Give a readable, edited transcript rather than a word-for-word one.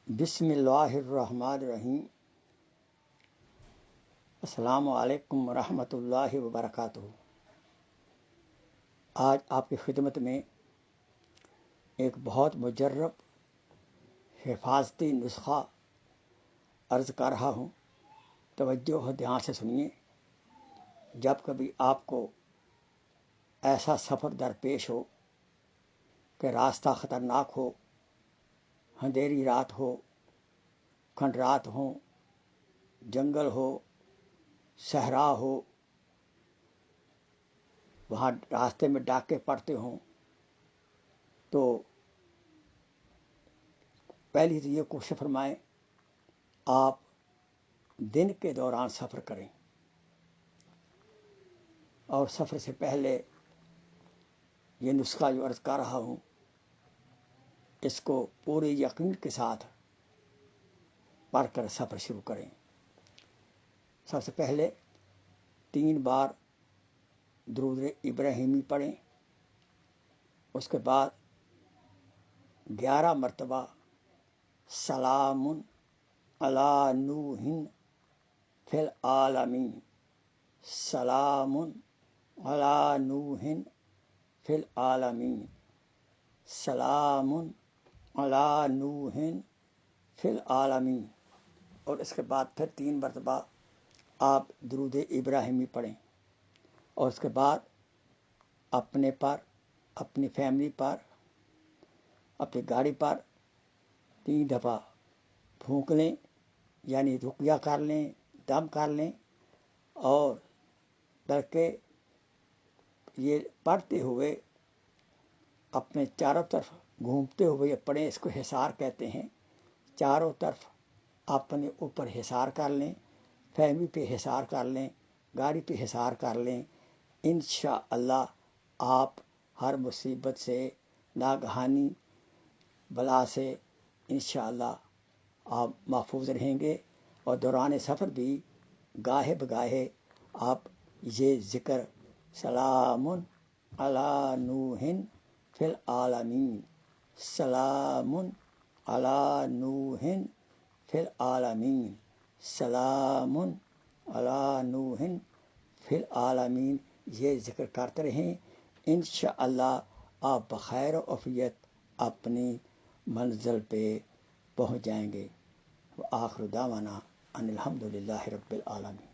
بسم اللہ الرحمن الرحیم۔ السلام علیکم ورحمۃ اللہ وبرکاتہ۔ آج آپ کی خدمت میں ایک بہت مجرب حفاظتی نسخہ عرض کر رہا ہوں، توجہ و دھیان سے سنیے۔ جب کبھی آپ کو ایسا سفر درپیش ہو کہ راستہ خطرناک ہو، اندھیری رات ہو، کھنڈرات ہوں، جنگل ہو، صحرا ہو، وہاں راستے میں ڈاکے پڑتے ہوں، تو پہلی تو یہ کوشش فرمائیں آپ دن کے دوران سفر کریں، اور سفر سے پہلے یہ نسخہ جو عرض کر رہا ہوں اس کو پورے یقین کے ساتھ پڑھ کر سفر شروع کریں۔ سب سے پہلے 3 بار درود ابراہیمی پڑھیں، اس کے بعد 11 مرتبہ سلام علی نوح فی العالمین، سلام علی نوح فی العالمین، سلام علی نوح فی العالمین، اور اس کے بعد پھر 3 مرتبہ آپ درود ابراہیمی پڑھیں، اور اس کے بعد اپنے پر، اپنی فیملی پر، اپنی گاڑی پر 3 دفعہ پھونک لیں، یعنی رقیہ کر لیں، دم کر لیں، اور بلکہ یہ پڑھتے ہوئے اپنے چاروں طرف گھومتے ہوئے پڑھیں، اس کو حصار کہتے ہیں۔ چاروں طرف اپنے اوپر حصار کر لیں، فیملی پہ حصار کر لیں، گاڑی پہ حصار کر لیں۔ انشاءاللہ آپ ہر مصیبت سے، ناگہانی بلا سے انشاءاللہ آپ محفوظ رہیں گے، اور دوران سفر بھی گاہے بگاہے آپ یہ ذکر سلام علی نوح فی العالمین، سلام علی نوح فی العالمین، سلام علی نوح فی العالمین، یہ ذکر کرتے رہیں۔ انشاءاللہ آپ بخیر و عافیت اپنی منزل پہ پہنچ جائیں گے۔ وآخر دعوانا ان الحمدللہ رب العالمین۔